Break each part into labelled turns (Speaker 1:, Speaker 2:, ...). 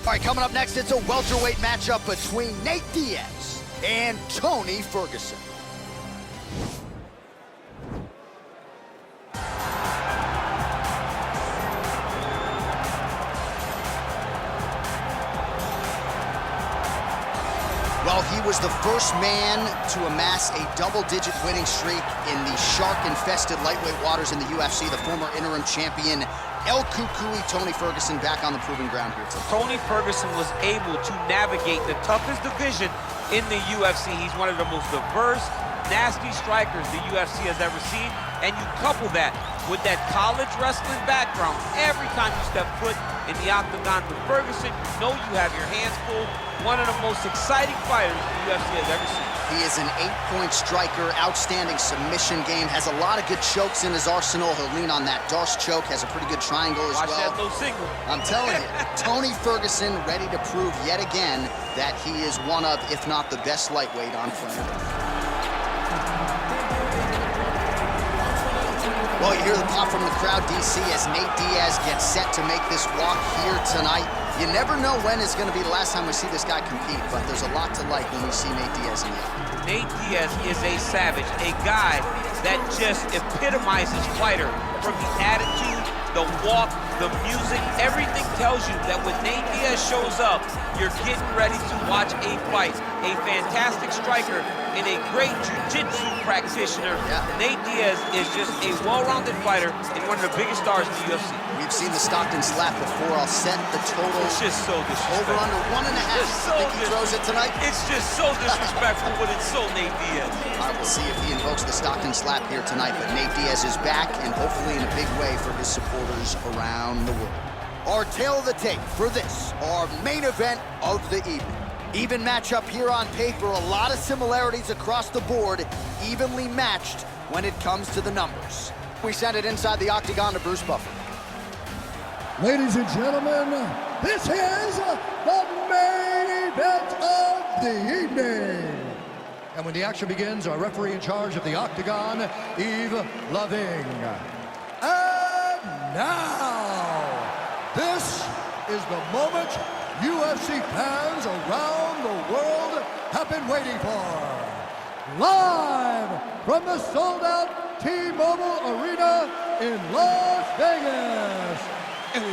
Speaker 1: All right, coming up next, it's a welterweight matchup between Nate Diaz and Tony Ferguson. Well, he was the first man to amass a double-digit winning streak in the shark-infested lightweight waters in the UFC. The former interim champion, El Cucuy, Tony Ferguson, back on the proving ground here today.
Speaker 2: Tony Ferguson was able to navigate the toughest division in the UFC. He's one of the most diverse, nasty strikers the UFC has ever seen. And you couple that with that college wrestling background. Every time you step foot in the octagon with Ferguson, you know you have your hands full. One of the most exciting fighters the UFC has ever seen.
Speaker 1: He is an 8-point striker, outstanding submission game, has a lot of good chokes in his arsenal. He'll lean on that Darce choke, has a pretty good triangle as
Speaker 2: Watch
Speaker 1: well.
Speaker 2: that low single.
Speaker 1: I'm telling you, Tony Ferguson ready to prove yet again that he is one of, if not the best lightweight on planet Earth. Well, you hear the pop from the crowd, DC, as Nate Diaz gets set to make this walk here tonight. You never know when is going to be the last time we see this guy compete, but there's a lot to like when we see Nate Diaz in the act.
Speaker 2: Nate Diaz is a savage, a guy that just epitomizes fighter. From the attitude, the walk, the music, everything tells you that when Nate Diaz shows up, you're getting ready to watch a fight. A fantastic striker and a great jiu-jitsu practitioner.
Speaker 1: Yeah.
Speaker 2: Nate Diaz is just a well-rounded fighter and one of the biggest stars in the UFC.
Speaker 1: We've seen the Stockton slap before. I'll set the total.
Speaker 2: It's just so disrespectful.
Speaker 1: Over under 1.5.
Speaker 2: So
Speaker 1: I think he throws it tonight.
Speaker 2: It's just so disrespectful, but it's so Nate Diaz.
Speaker 1: All right, we'll see if he invokes the Stockton slap here tonight, but Nate Diaz is back, and hopefully in a big way for his supporters around the world. Our tail of the tape for this, our main event of the evening. Even matchup here on paper, a lot of similarities across the board, evenly matched when it comes to the numbers. We send it inside the octagon to Bruce Buffer.
Speaker 3: Ladies and gentlemen, this is the main event of the evening. And when the action begins, our referee in charge of the octagon, Yves Loving. And now, this is the moment UFC fans around the world have been waiting for. Live from the sold-out T-Mobile Arena in Las Vegas. It's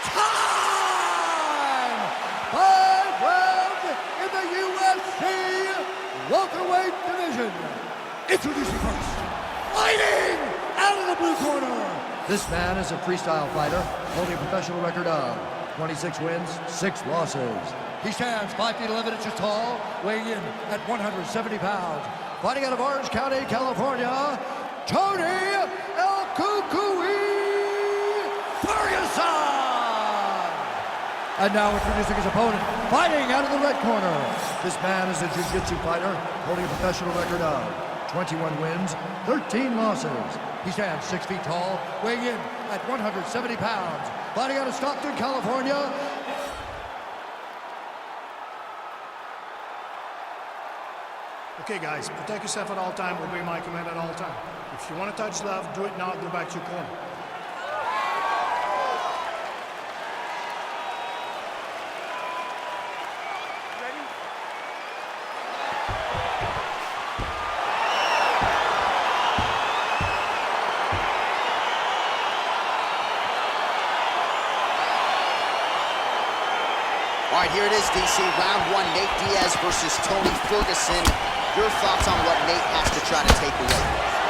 Speaker 3: time! 5 rounds in the UFC welterweight division. Introducing first, fighting out of the blue corner. This man is a freestyle fighter, holding a professional record of 26 wins, 6 losses. He stands 5 feet 11 inches tall, weighing in at 170 pounds. Fighting out of Orange County, California, Tony El Cucuy Ferguson! And now introducing his opponent, fighting out of the red corner. This man is a jiu-jitsu fighter, holding a professional record of 21 wins, 13 losses. He stands 6 feet tall, weighing in at 170 pounds. Fighting out of Stockton, California.
Speaker 4: Okay, guys, protect yourself at all time. Obey my command at all time. If you want to touch left, do it now. Go back to your corner. Ready?
Speaker 1: All right, here it is, DC. Round 1, Nate Diaz versus Tony Ferguson. Your thoughts on what Nate has to try to take away?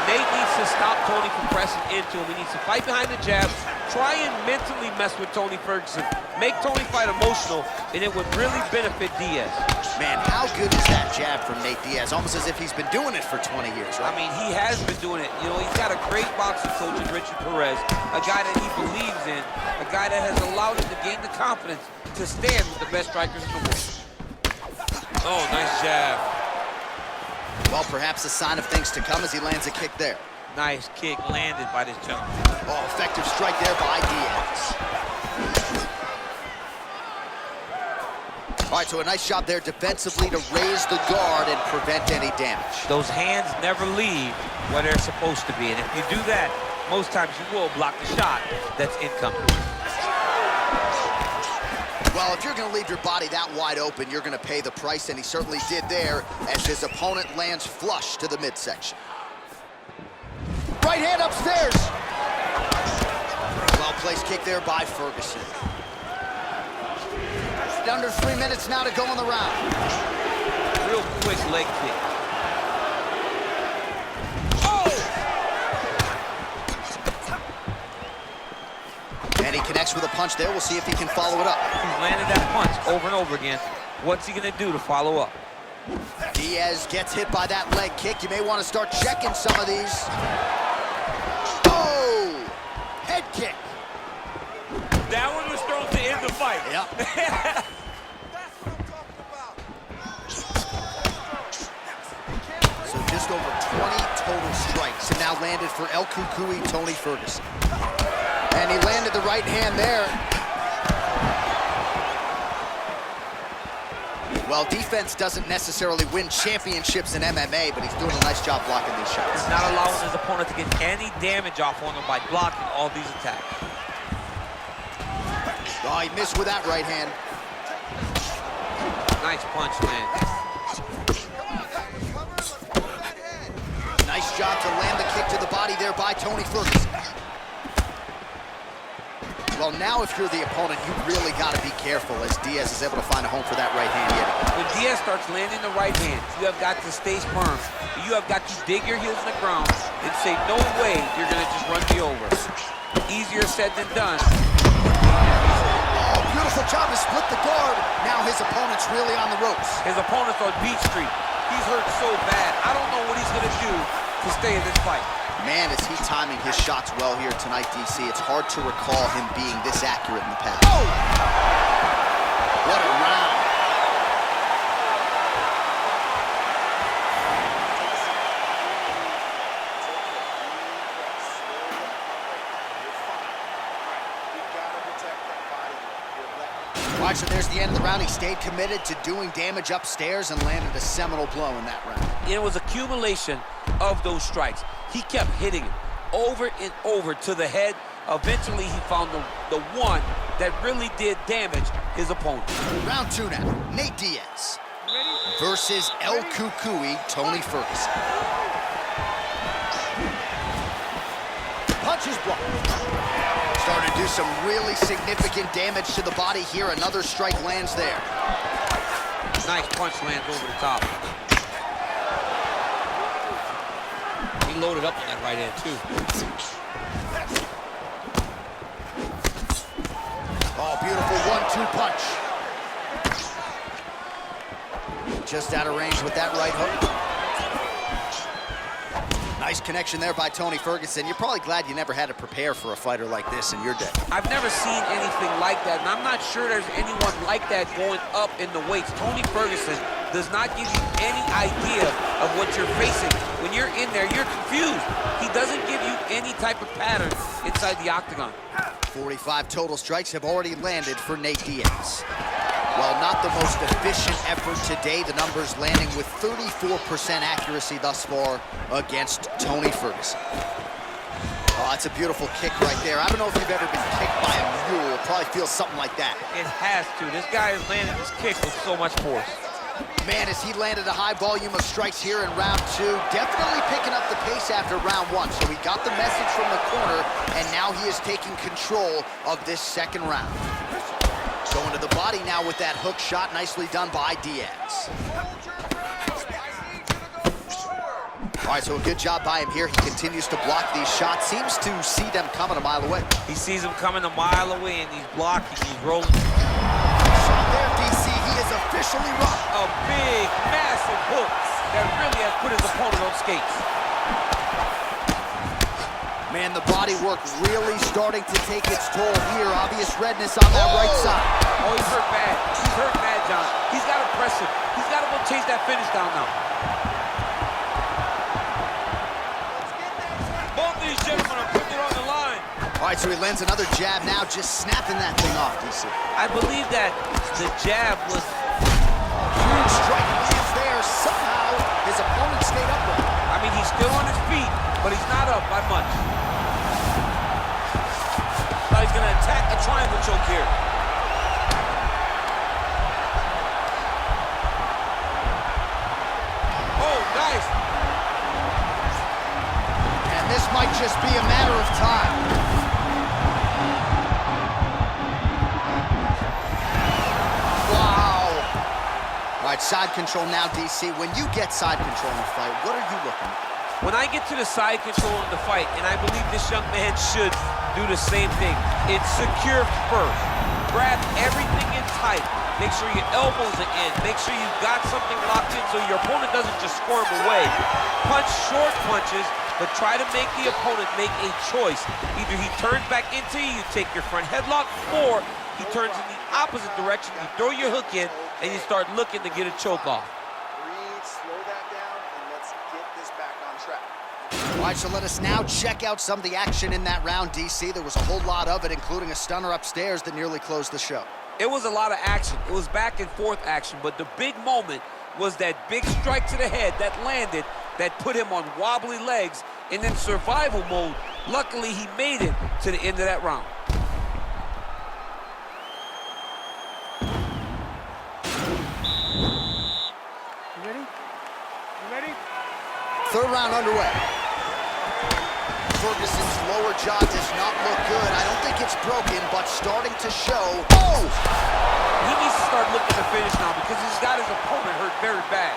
Speaker 2: Nate needs to stop Tony from pressing into him. He needs to fight behind the jab, try and mentally mess with Tony Ferguson, make Tony fight emotional, and it would really benefit Diaz.
Speaker 1: Man, how good is that jab from Nate Diaz? Almost as if he's been doing it for 20 years, right?
Speaker 2: I mean, he has been doing it. You know, he's got a great boxing coach in Richard Perez, a guy that he believes in, a guy that has allowed him to gain the confidence to stand with the best strikers in the world. Oh, nice jab.
Speaker 1: Well, perhaps a sign of things to come as he lands a kick there.
Speaker 2: Nice kick landed by this gentleman.
Speaker 1: Oh, effective strike there by Diaz. All right, so a nice job there defensively to raise the guard and prevent any damage.
Speaker 2: Those hands never leave where they're supposed to be, and if you do that, most times you will block the shot that's incoming.
Speaker 1: Well, if you're going to leave your body that wide open, you're going to pay the price, and he certainly did there as his opponent lands flush to the midsection. Right hand upstairs. Well-placed kick there by Ferguson. Under 3 minutes now to go in the round.
Speaker 2: Real quick leg kick.
Speaker 1: And he connects with a punch there. We'll see if he can follow it up.
Speaker 2: He's landed that punch over and over again. What's he gonna do to follow up?
Speaker 1: Diaz gets hit by that leg kick. You may want to start checking some of these. Oh! Head kick.
Speaker 2: That one was thrown to end the fight.
Speaker 1: Yep. So just over 20 total strikes have now landed for El Cucuy Tony Ferguson. And he landed the right hand there. Well, defense doesn't necessarily win championships in MMA, but he's doing a nice job blocking these shots.
Speaker 2: He's not allowing his opponent to get any damage off on him by blocking all these attacks.
Speaker 1: Oh, he missed with that right hand.
Speaker 2: Nice punch, man.
Speaker 1: Nice job to land the kick to the body there by Tony Ferguson. Well, now if you're the opponent, you really got to be careful as Diaz is able to find a home for that right hand yet again.
Speaker 2: When Diaz starts landing the right hand, you have got to stay firm. You have got to dig your heels in the ground and say, no way you're going to just run me over. Easier said than done.
Speaker 1: Oh, beautiful job to split the guard. Now his opponent's really on the ropes.
Speaker 2: His opponent's on Beach Street. He's hurt so bad. I don't know what he's going to do to stay in this fight.
Speaker 1: Man, is he timing his shots well here tonight, DC. It's hard to recall him being this accurate in the past. Oh! What a round. All right, so there's the end of the round. He stayed committed to doing damage upstairs and landed a seminal blow in that round.
Speaker 2: It was accumulation of those strikes. He kept hitting him over and over to the head. Eventually, he found the one that really did damage his opponent.
Speaker 1: Round two now. Nate Diaz versus El Cucuy Tony Ferguson. Punches blocked. Starting to do some really significant damage to the body here. Another strike lands there.
Speaker 2: Nice punch lands over the top. He loaded up on that right hand, too.
Speaker 1: Oh, beautiful 1-2 punch. Just out of range with that right hook. Nice connection there by Tony Ferguson. You're probably glad you never had to prepare for a fighter like this in your day.
Speaker 2: I've never seen anything like that, and I'm not sure there's anyone like that going up in the weights. Tony Ferguson does not give you any idea of what you're facing. When you're in there, you're confused. He doesn't give you any type of pattern inside the octagon.
Speaker 1: 45 total strikes have already landed for Nate Diaz. While not the most efficient effort today, the numbers landing with 34% accuracy thus far against Tony Ferguson. Oh, that's a beautiful kick right there. I don't know if you've ever been kicked by a mule. It probably feels something like that.
Speaker 2: It has to. This guy is landing this kick with so much force.
Speaker 1: Man, as he landed a high volume of strikes here in round two, definitely picking up the pace after round one. So he got the message from the corner, and now he is taking control of this second round. Going to the body now with that hook shot, nicely done by Diaz. All right, so a good job by him here. He continues to block these shots, seems to see them coming a mile away.
Speaker 2: He sees them coming a mile away, and he's blocking, he's rolling.
Speaker 1: Shot there, DC, he is officially rocked.
Speaker 2: A big, massive hook that really has put his opponent on skates.
Speaker 1: Man, the body work really starting to take its toll here. Obvious redness on that right side.
Speaker 2: Oh, he's hurt bad. He's hurt bad, John. He's got to press him. He's got to go chase that finish down now. Both these gentlemen are putting it on the line.
Speaker 1: All right, so he lands another jab now, just snapping that thing off, DC.
Speaker 2: I believe that the jab was...
Speaker 1: Huge strike lands there. Somehow, his opponent stayed upright.
Speaker 2: I mean, he's still on his feet, but he's not up by much.
Speaker 1: might just be a matter of time. Wow. All right, side control now, DC. When you get side control in the fight, what are you looking at?
Speaker 2: When I get to the side control in the fight, and I believe this young man should do the same thing, it's secure first. Grab everything in tight. Make sure your elbows are in. Make sure you've got something locked in so your opponent doesn't just squirm away. Punch short punches, but try to make the opponent make a choice. Either he turns back into you, you take your front headlock, or he turns in the opposite direction, you throw your hook in, and you start looking to get a choke off.
Speaker 5: Breathe, slow that down, and let's get this back on track.
Speaker 1: All right, so let us now check out some of the action in that round, DC. There was a whole lot of it, including a stunner upstairs that nearly closed the show.
Speaker 2: It was a lot of action. It was back and forth action, but the big moment was that big strike to the head that landed, that put him on wobbly legs, and in survival mode, luckily he made it to the end of that round.
Speaker 4: You ready? You ready?
Speaker 1: Third round underway. Ferguson's lower jaw does not look good. I don't think it's broken, but starting to show. Oh!
Speaker 2: He needs to start looking to finish now because he's got his opponent hurt very bad.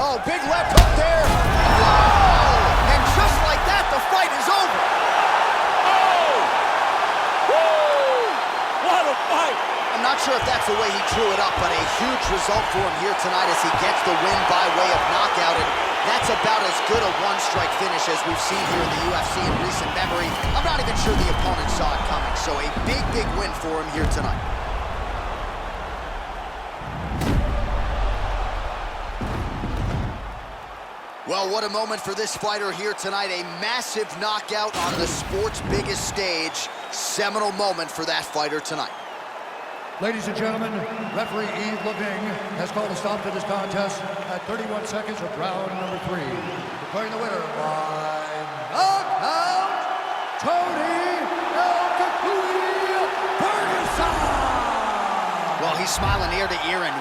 Speaker 1: Oh, big left hook there. Wow! And just like that, the fight is over.
Speaker 2: Oh! Woo! What a fight!
Speaker 1: I'm not sure if that's the way he drew it up, but a huge result for him here tonight as he gets the win by way of knockout. And that's about as good a one-strike finish as we've seen here in the UFC in recent memory. I'm not even sure the opponent saw it coming, so a big, big win for him here tonight. Well, what a moment for this fighter here tonight. A massive knockout on the sport's biggest stage. Seminal moment for that fighter tonight.
Speaker 3: Ladies and gentlemen, referee Yves Leving has called a stop to this contest at 31 seconds of round number 3. Declaring the winner by knockout, Tony El Ferguson!
Speaker 1: Well, he's smiling ear to ear and